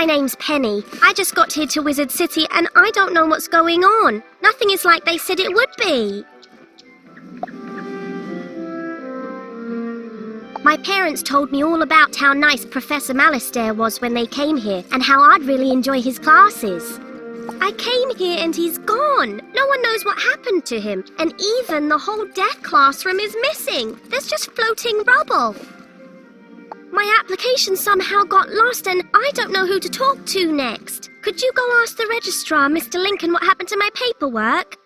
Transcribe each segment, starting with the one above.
My name's Penny. I just got here to Wizard City and I don't know what's going on. Nothing is like they said it would be. My parents told me all about how nice Professor Malorn was when they came here and how I'd really enjoy his classes. I came here and he's gone. No one knows what happened to him. And even the whole death classroom is missing. There's just floating rubble. My application somehow got lost and I don't know who to talk to next. Could you go ask the registrar, Mr. Lincoln, what happened to my paperwork?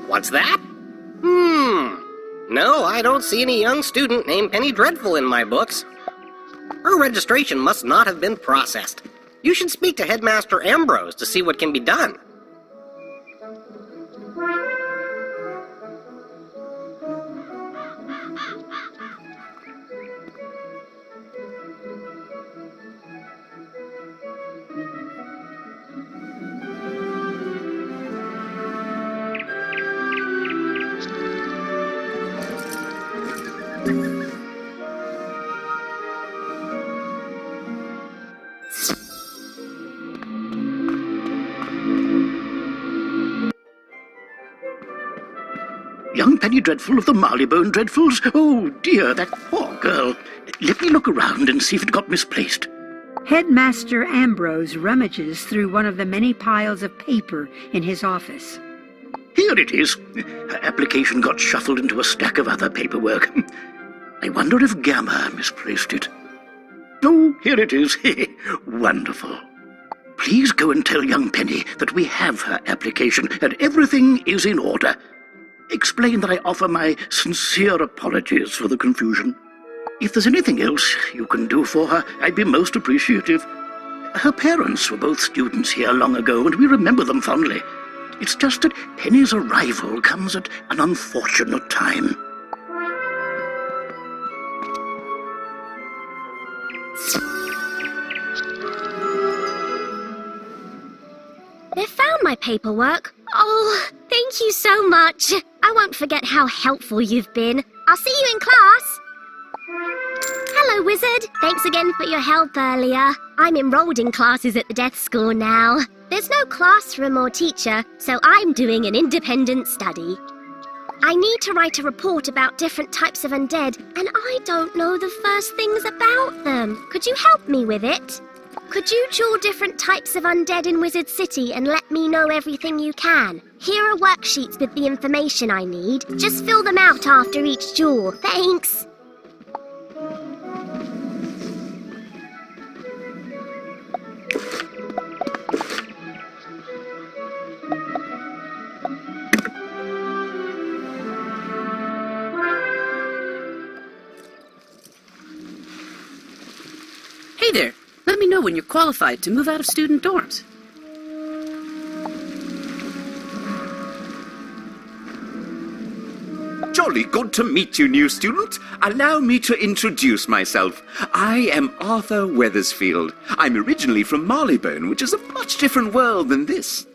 What's that? No, I don't see any young student named Penny Dreadful in my books. Her registration must not have been processed. You should speak to Headmaster Ambrose to see what can be done. Young Penny Dreadful of the Marleybone Dreadfuls? Oh dear, that poor girl. Let me look around and see if it got misplaced. Headmaster Ambrose rummages through one of the many piles of paper in his office. Here it is. Her application got shuffled into a stack of other paperwork. I wonder if Gamma misplaced it. Oh, here it is. Wonderful. Please go and tell young Penny that we have her application and everything is in order. Explain that I offer my sincere apologies for the confusion. If there's anything else you can do for her, I'd be most appreciative. Her parents were both students here long ago, and we remember them fondly. It's just that Penny's arrival comes at an unfortunate time. They found my paperwork. Oh, thank you so much. I won't forget how helpful you've been. I'll see you in class. Hello, Wizard. Thanks again for your help earlier. I'm enrolled in classes at the Death School now. There's no classroom or teacher, so I'm doing an independent study. I need to write a report about different types of undead, and I don't know the first things about them. Could you help me with it? Could you draw different types of undead in Wizard City and let me know everything you can? Here are worksheets with the information I need. Just fill them out after each draw. Thanks! Hey there! Let me know when you're qualified to move out of student dorms. Jolly good to meet you, new student. Allow me to introduce myself. I am Arthur Weathersfield. I'm originally from Marleybone, which is a much different world than this.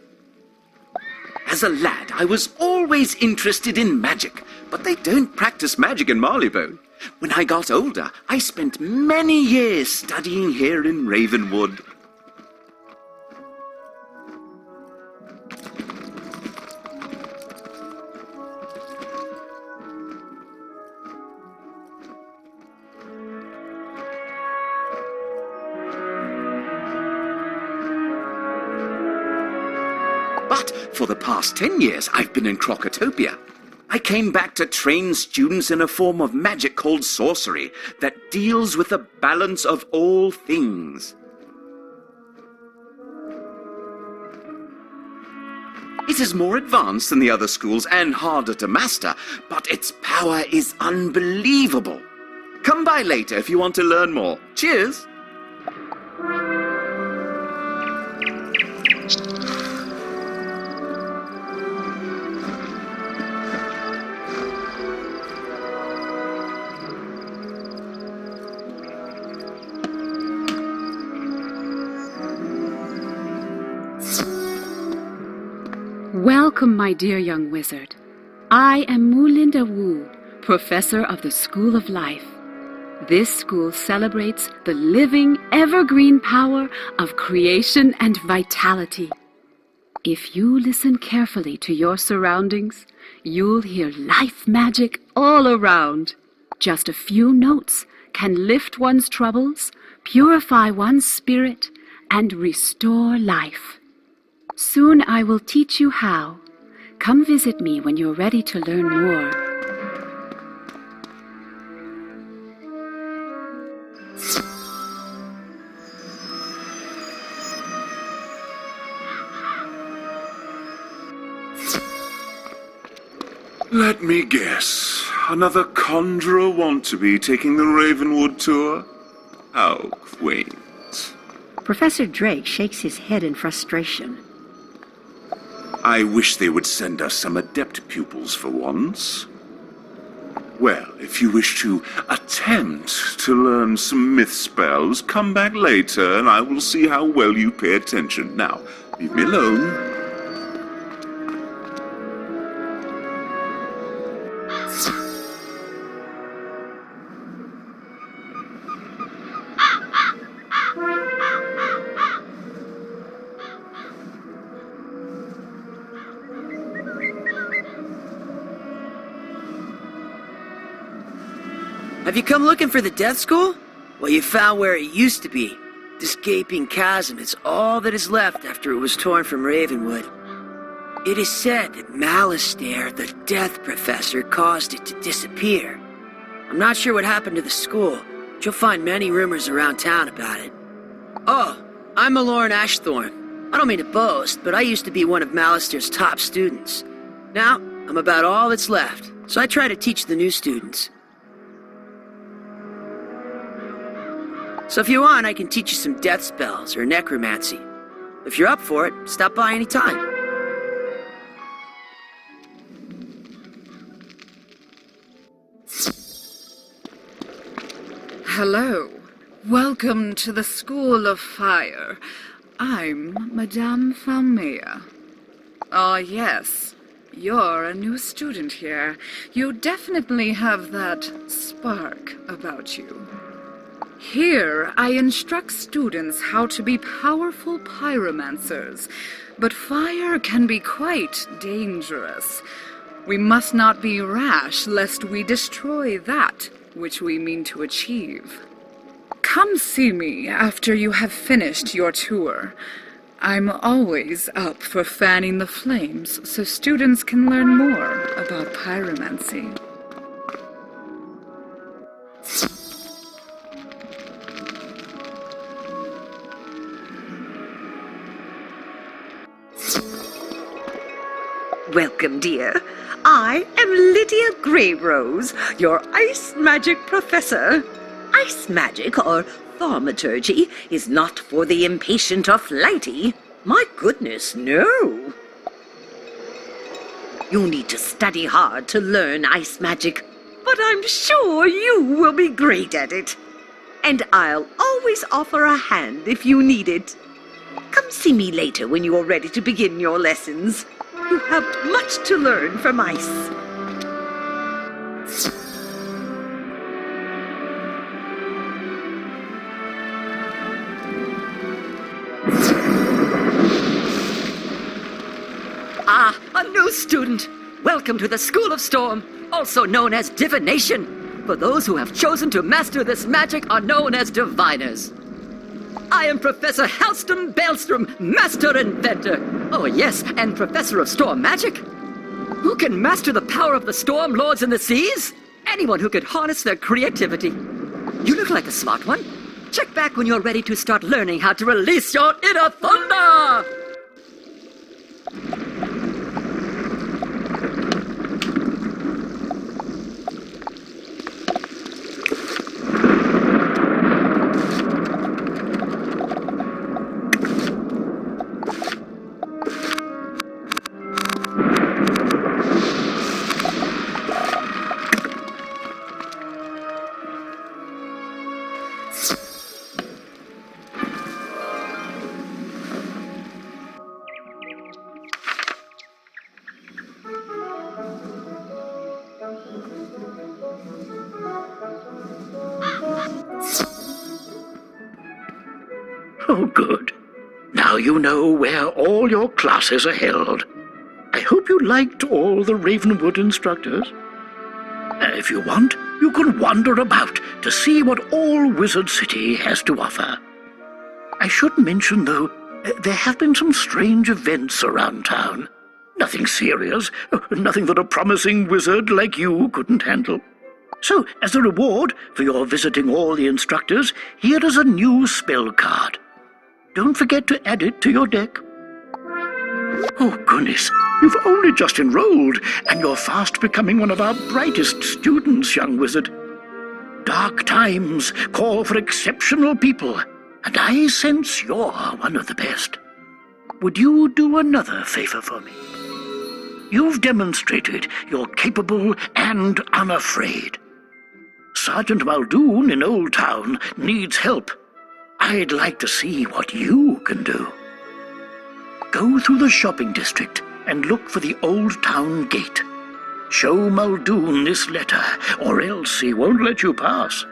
As a lad, I was always interested in magic, but they don't practice magic in Marleybone. When I got older, I spent many years studying here in Ravenwood. But for the past 10 years, I've been in Crocotopia. I came back to train students in a form of magic called sorcery that deals with the balance of all things. It is more advanced than the other schools and harder to master, but its power is unbelievable. Come by later if you want to learn more. Cheers! Welcome, my dear young wizard. I am Mulinda Wu, professor of the School of Life. This school celebrates the living, evergreen power of creation and vitality. If you listen carefully to your surroundings, you'll hear life magic all around. Just a few notes can lift one's troubles, purify one's spirit, and restore life. Soon I will teach you how. Come visit me when you're ready to learn more. Let me guess. Another conjurer want-to-be taking the Ravenwood tour? How quaint. Professor Drake shakes his head in frustration. I wish they would send us some adept pupils for once. Well, if you wish to attempt to learn some myth spells, come back later and I will see how well you pay attention. Now, leave me alone. Have you come looking for the Death School? Well, you found where it used to be. This gaping chasm is all that is left after it was torn from Ravenwood. It is said that Malorn, the Death Professor, caused it to disappear. I'm not sure what happened to the school, but you'll find many rumors around town about it. Oh, I'm Malorn Ashthorn. I don't mean to boast, but I used to be one of Malorn's top students. Now, I'm about all that's left, so I try to teach the new students. So if you want, I can teach you some death spells or necromancy. If you're up for it, stop by any time. Hello. Welcome to the School of Fire. I'm Madame Falmea. Ah, yes. You're a new student here. You definitely have that spark about you. Here, I instruct students how to be powerful pyromancers, but fire can be quite dangerous. We must not be rash, lest we destroy that which we mean to achieve. Come see me after you have finished your tour. I'm always up for fanning the flames so students can learn more about pyromancy. Welcome, dear. I am Lydia Greyrose, your ice magic professor. Ice magic, or thaumaturgy, is not for the impatient or flighty. My goodness, no. You need to study hard to learn ice magic, but I'm sure you will be great at it. And I'll always offer a hand if you need it. Come see me later when you are ready to begin your lessons. You have much to learn from ice. Ah, a new student! Welcome to the School of Storm, also known as Divination. For those who have chosen to master this magic are known as Diviners. I am Professor Halston Baelstrom, Master Inventor. Oh yes, and Professor of Storm Magic. Who can master the power of the Storm Lords in the seas? Anyone who could harness their creativity. You look like a smart one. Check back when you're ready to start learning how to release your inner thunder! Oh, good. Now you know where all your classes are held. I hope you liked all the Ravenwood instructors. If you want, you can wander about to see what all Wizard City has to offer. I should mention, though, there have been some strange events around town. Nothing serious, nothing that a promising wizard like you couldn't handle. So, as a reward for your visiting all the instructors, here is a new spell card. Don't forget to add it to your deck. Oh, goodness, you've only just enrolled, and you're fast becoming one of our brightest students, young wizard. Dark times call for exceptional people, and I sense you're one of the best. Would you do another favor for me? You've demonstrated you're capable and unafraid. Sergeant Muldoon in Old Town needs help. I'd like to see what you can do. Go through the shopping district and look for the Old Town gate. Show Muldoon this letter, or else he won't let you pass.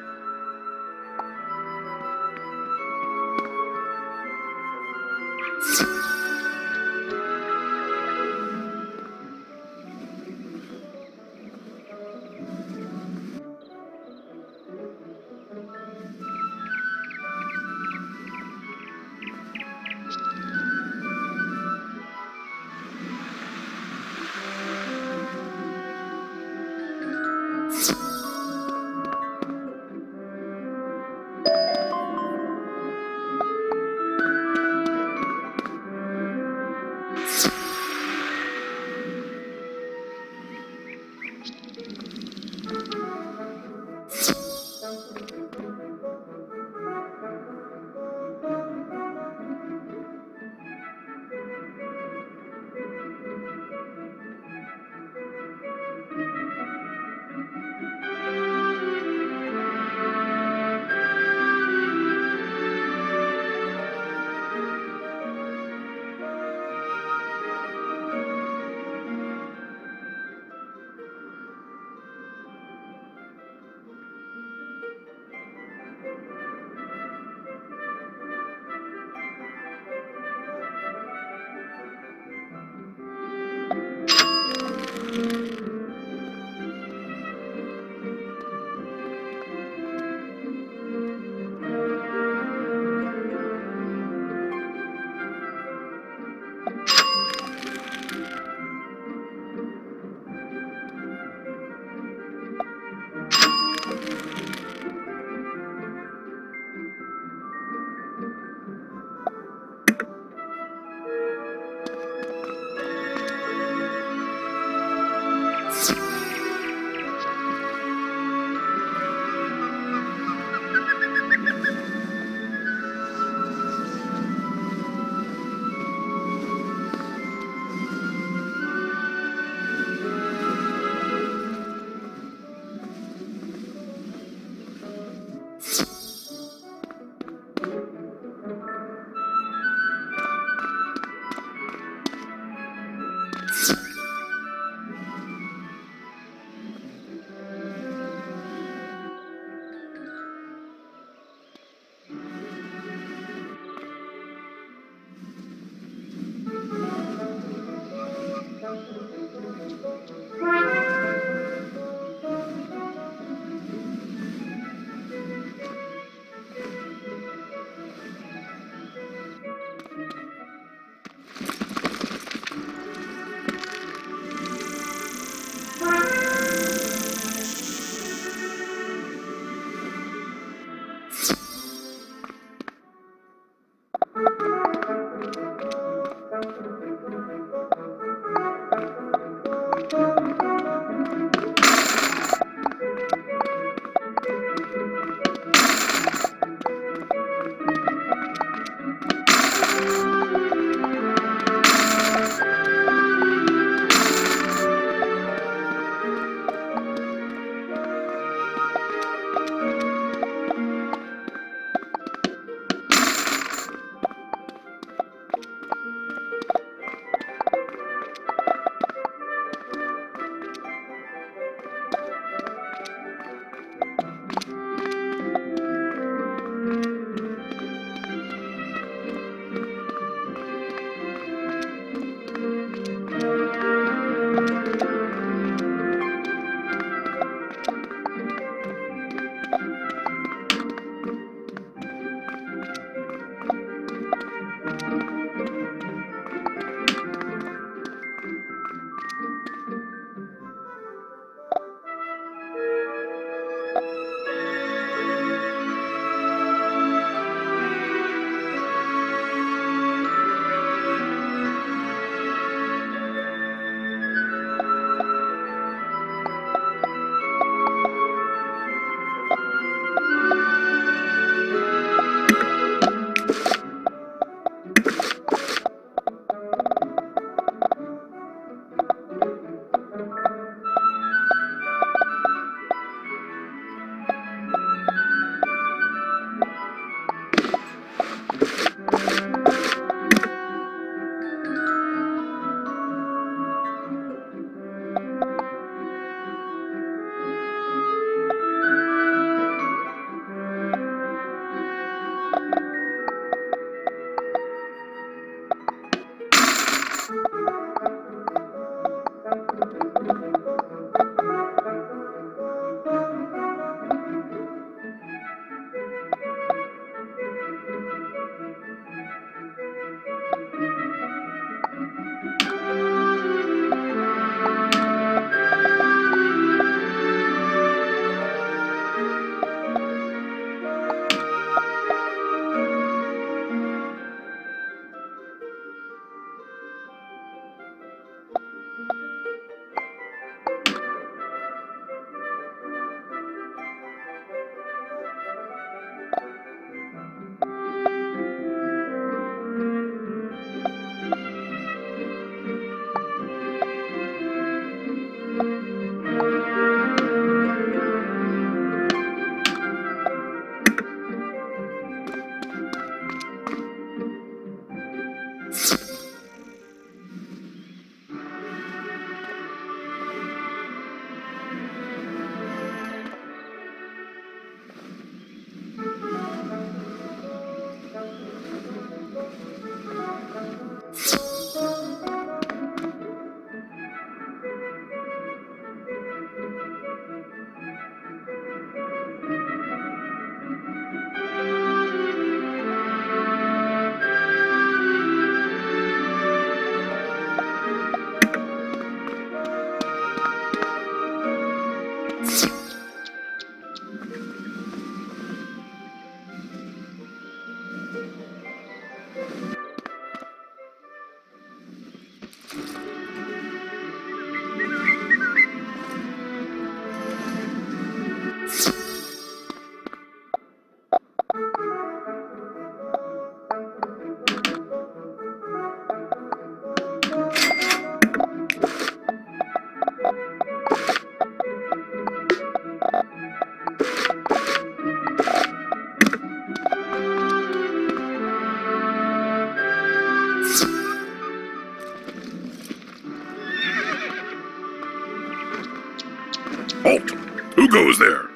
Halt! Who goes there?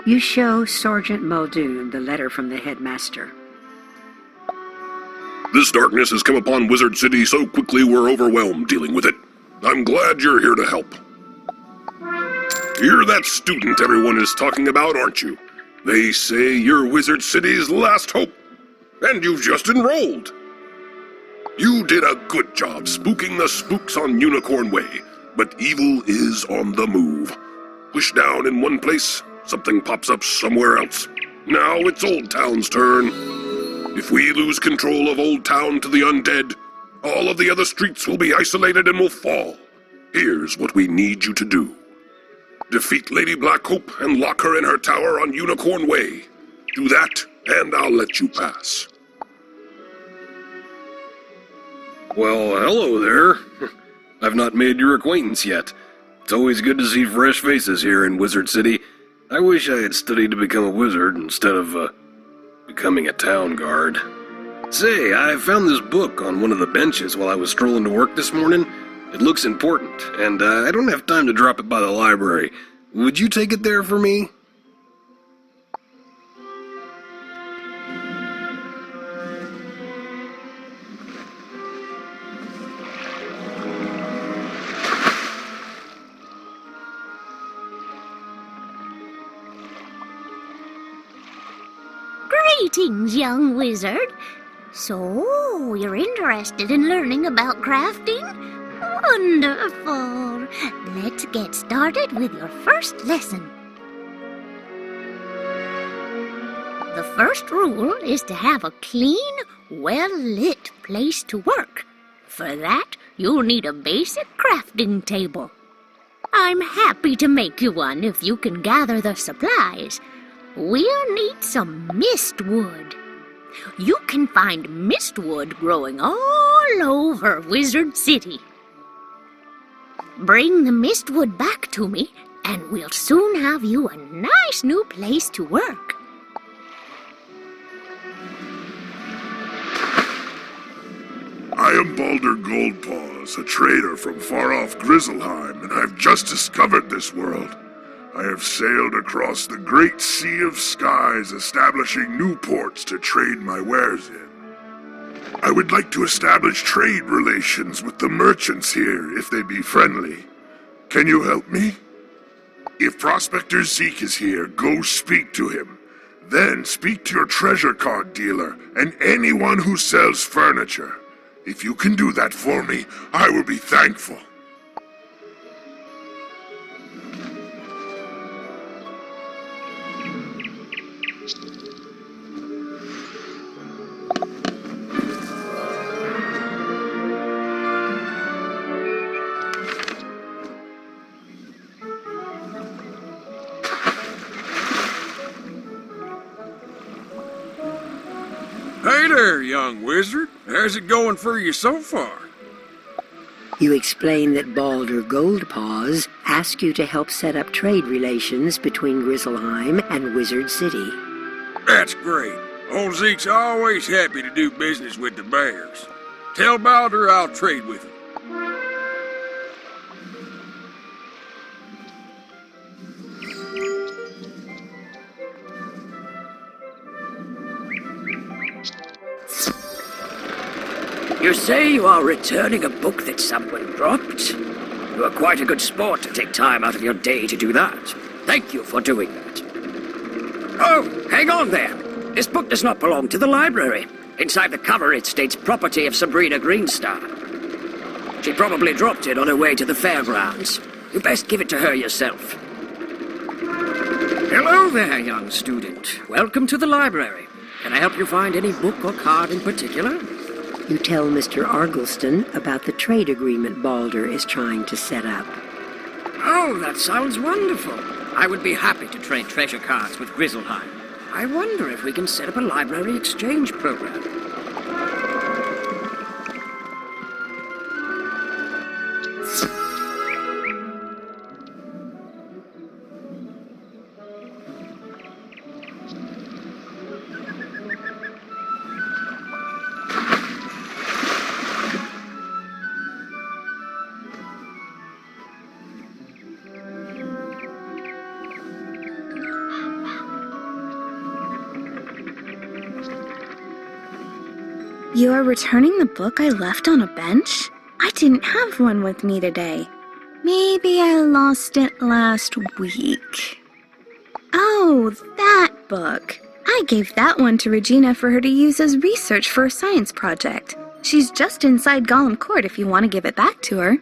You show Sergeant Muldoon the letter from the headmaster. This darkness has come upon Wizard City so quickly we're overwhelmed dealing with it. I'm glad you're here to help. You're that student everyone is talking about, aren't you? They say you're Wizard City's last hope. And you've just enrolled. You did a good job spooking the spooks on Unicorn Way, but evil is on the move. Push down in one place, something pops up somewhere else. Now it's Old Town's turn. If we lose control of Old Town to the undead, all of the other streets will be isolated and will fall. Here's what we need you to do. Defeat Lady Blackhope and lock her in her tower on Unicorn Way. Do that, and I'll let you pass. Well, hello there. I've not made your acquaintance yet. It's always good to see fresh faces here in Wizard City. I wish I had studied to become a wizard instead of, becoming a town guard. Say, I found this book on one of the benches while I was strolling to work this morning. It looks important, and I don't have time to drop it by the library. Would you take it there for me? Greetings, young wizard. So, you're interested in learning about crafting? Wonderful. Let's get started with your first lesson. The first rule is to have a clean, well-lit place to work. For that, you'll need a basic crafting table. I'm happy to make you one if you can gather the supplies. We'll need some mistwood. You can find mistwood growing all over Wizard City. Bring the mistwood back to me, and we'll soon have you a nice new place to work. I am Baldur Goldpaws, a trader from far-off Grizzleheim, and I've just discovered this world. I have sailed across the great sea of skies, establishing new ports to trade my wares in. I would like to establish trade relations with the merchants here, if they be friendly. Can you help me? If Prospector Zeke is here, go speak to him. Then speak to your treasure card dealer and anyone who sells furniture. If you can do that for me, I will be thankful. Hey there, young wizard. How's it going for you so far? You explain that Baldur Goldpaws asked you to help set up trade relations between Grizzleheim and Wizard City. That's great. Old Zeke's always happy to do business with the bears. Tell Baldur I'll trade with him. You say you are returning a book that someone dropped? You are quite a good sport to take time out of your day to do that. Thank you for doing that. Oh, hang on there. This book does not belong to the library. Inside the cover it states property of Sabrina Greenstar. She probably dropped it on her way to the fairgrounds. You best give it to her yourself. Hello there, young student. Welcome to the library. Can I help you find any book or card in particular? You tell Mr. Argleston about the trade agreement Baldur is trying to set up. Oh, that sounds wonderful. I would be happy to trade treasure cards with Grizzleheim. I wonder if we can set up a library exchange program. You are returning the book I left on a bench? I didn't have one with me today. Maybe I lost it last week. Oh, that book. I gave that one to Regina for her to use as research for a science project. She's just inside Gollum Court if you want to give it back to her.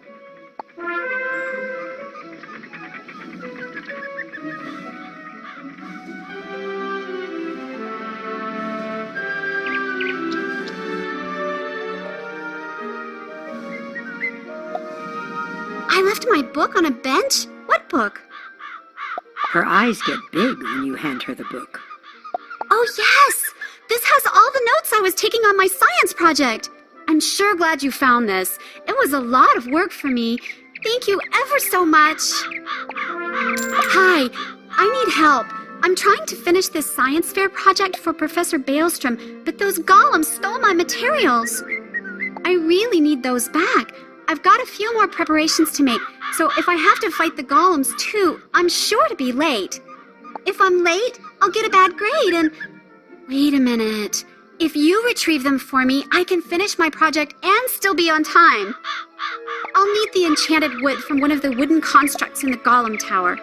I left my book on a bench? What book? Her eyes get big when you hand her the book. Oh, yes! This has all the notes I was taking on my science project. I'm sure glad you found this. It was a lot of work for me. Thank you ever so much. Hi, I need help. I'm trying to finish this science fair project for Professor Baelstrom, but those golems stole my materials. I really need those back. I've got a few more preparations to make, so if I have to fight the golems too, I'm sure to be late. If I'm late, I'll get a bad grade and... Wait a minute. If you retrieve them for me, I can finish my project and still be on time. I'll need the enchanted wood from one of the wooden constructs in the Golem Tower.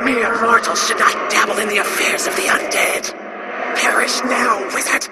Mere mortals should not dabble in the affairs of the undead. Perish now, wizard!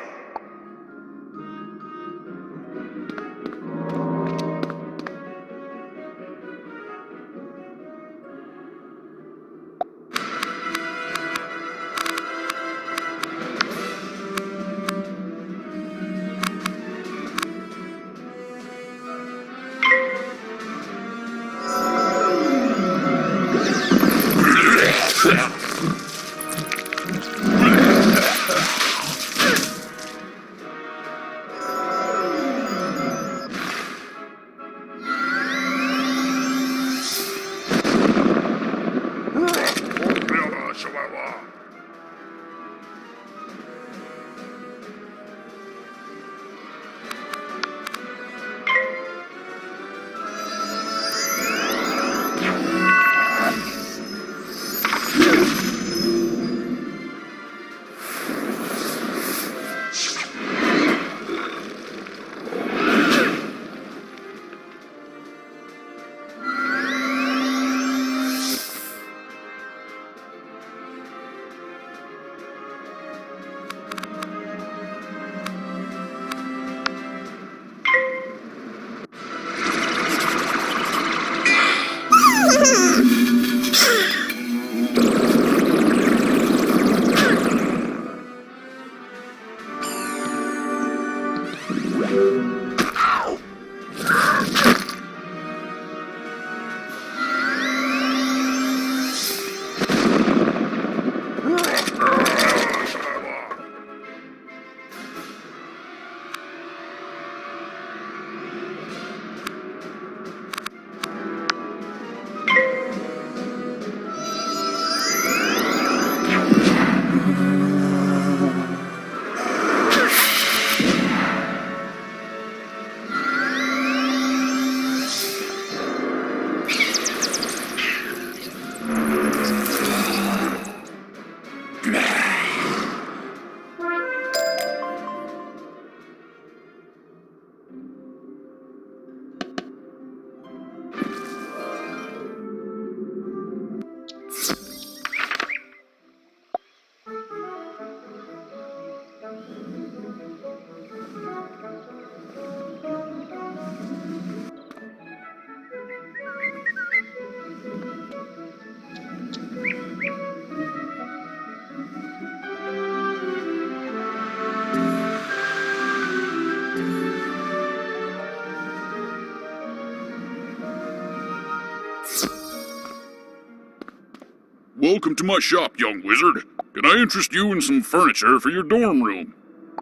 Welcome to my shop, young wizard. Can I interest you in some furniture for your dorm room?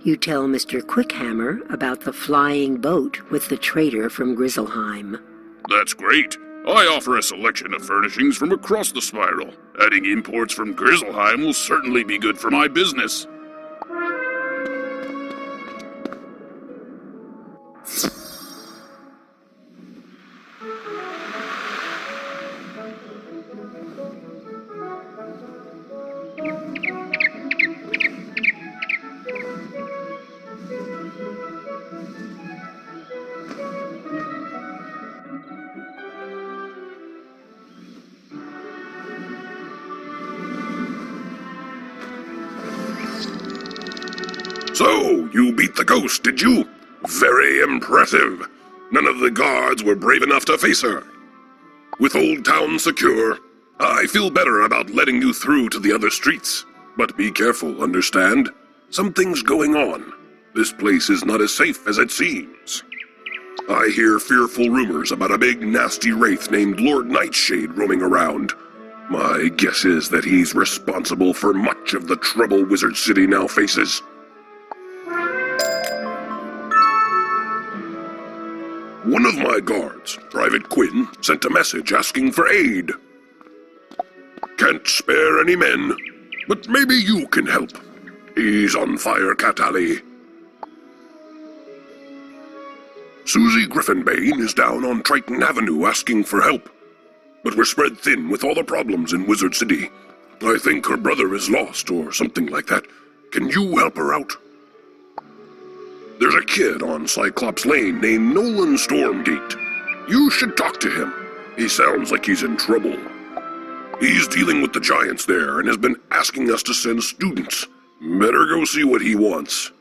You tell Mr. Quickhammer about the flying boat with the trader from Grizzleheim. That's great. I offer a selection of furnishings from across the spiral. Adding imports from Grizzleheim will certainly be good for my business. So, you beat the ghost, did you? Very impressive. None of the guards were brave enough to face her. With Old Town secure, I feel better about letting you through to the other streets. But be careful, understand? Something's going on. This place is not as safe as it seems. I hear fearful rumors about a big nasty wraith named Lord Nightshade roaming around. My guess is that he's responsible for much of the trouble Wizard City now faces. One of my guards, Private Quinn, sent a message asking for aid. Can't spare any men, but maybe you can help. He's on Fire Cat Alley. Susie Griffinbane is down on Triton Avenue asking for help. But we're spread thin with all the problems in Wizard City. I think her brother is lost or something like that. Can you help her out? There's a kid on Cyclops Lane named Nolan Stormgate. You should talk to him. He sounds like he's in trouble. He's dealing with the giants there and has been asking us to send students. Better go see what he wants.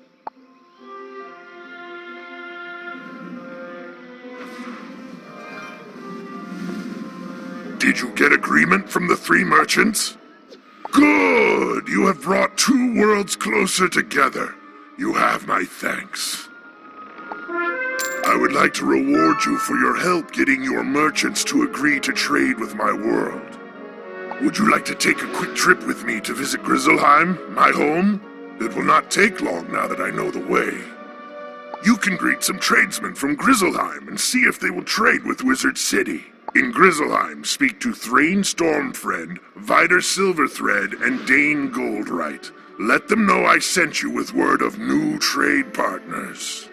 Did you get agreement from the 3 merchants? Good! You have brought 2 worlds closer together. You have my thanks. I would like to reward you for your help getting your merchants to agree to trade with my world. Would you like to take a quick trip with me to visit Grizzleheim, my home? It will not take long now that I know the way. You can greet some tradesmen from Grizzleheim and see if they will trade with Wizard City. In Grizzleheim, speak to Thrain Stormfriend, Vider Silverthread, and Dane Goldright. Let them know I sent you with word of new trade partners.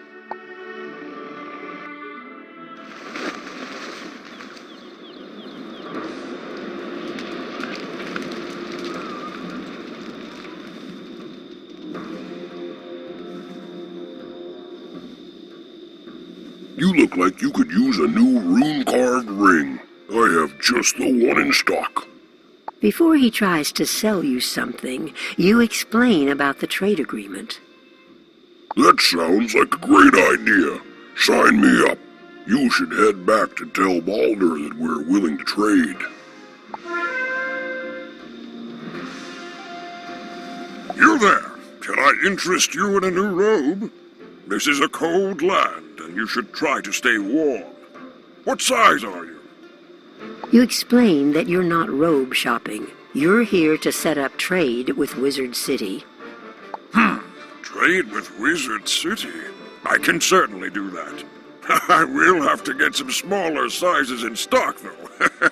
You look like you could use a new rune-carved ring. I have just the one in stock. Before he tries to sell you something, you explain about the trade agreement. That sounds like a great idea. Sign me up. You should head back to tell Balder that we're willing to trade. You there. Can I interest you in a new robe? This is a cold land, and you should try to stay warm. What size are you? You explain that you're not robe shopping. You're here to set up trade with Wizard City. Trade with Wizard City? I can certainly do that. I will have to get some smaller sizes in stock, though.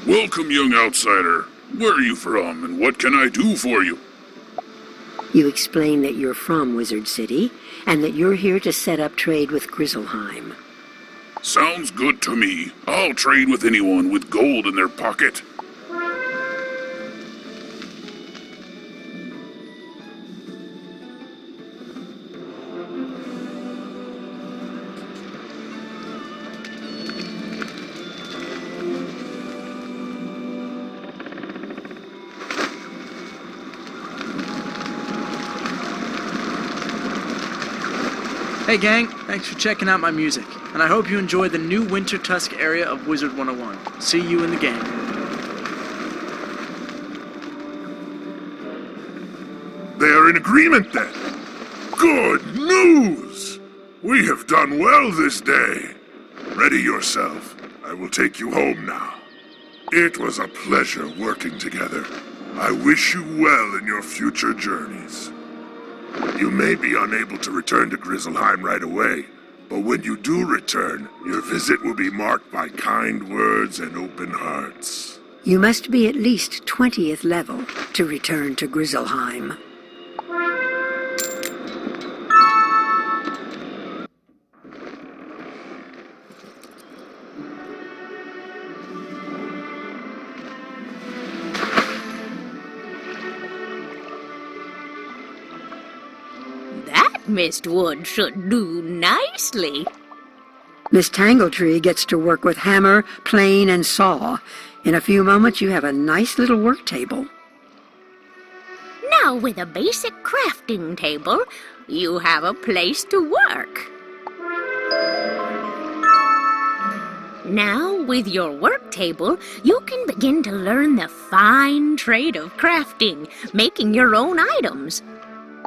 Welcome, young outsider. Where are you from, and what can I do for you? You explain that you're from Wizard City, and that you're here to set up trade with Grizzleheim. Sounds good to me. I'll trade with anyone with gold in their pocket. Hey gang, thanks for checking out my music, and I hope you enjoy the new Winter Tusk area of Wizard101. See you in the game. They are in agreement then. Good news! We have done well this day. Ready yourself. I will take you home now. It was a pleasure working together. I wish you well in your future journeys. You may be unable to return to Grizzleheim right away, but when you do return, your visit will be marked by kind words and open hearts. You must be at least 20th level to return to Grizzleheim. Mistwood should do nicely. Miss Tangletree gets to work with hammer, plane, and saw. In a few moments, you have a nice little work table. Now, with a basic crafting table, you have a place to work. Now, with your work table, you can begin to learn the fine trade of crafting, making your own items.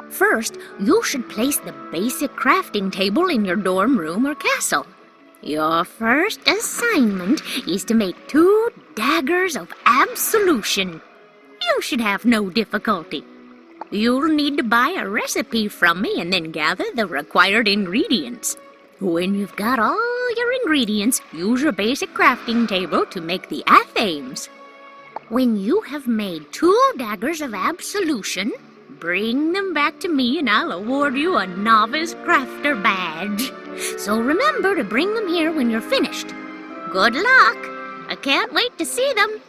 First, you should place the basic crafting table in your dorm room or castle. Your first assignment is to make 2 daggers of absolution. You should have no difficulty. You'll need to buy a recipe from me and then gather the required ingredients. When you've got all your ingredients, use your basic crafting table to make the athames. When you have made 2 daggers of absolution, bring them back to me and I'll award you a novice crafter badge. So remember to bring them here when you're finished. Good luck! I can't wait to see them.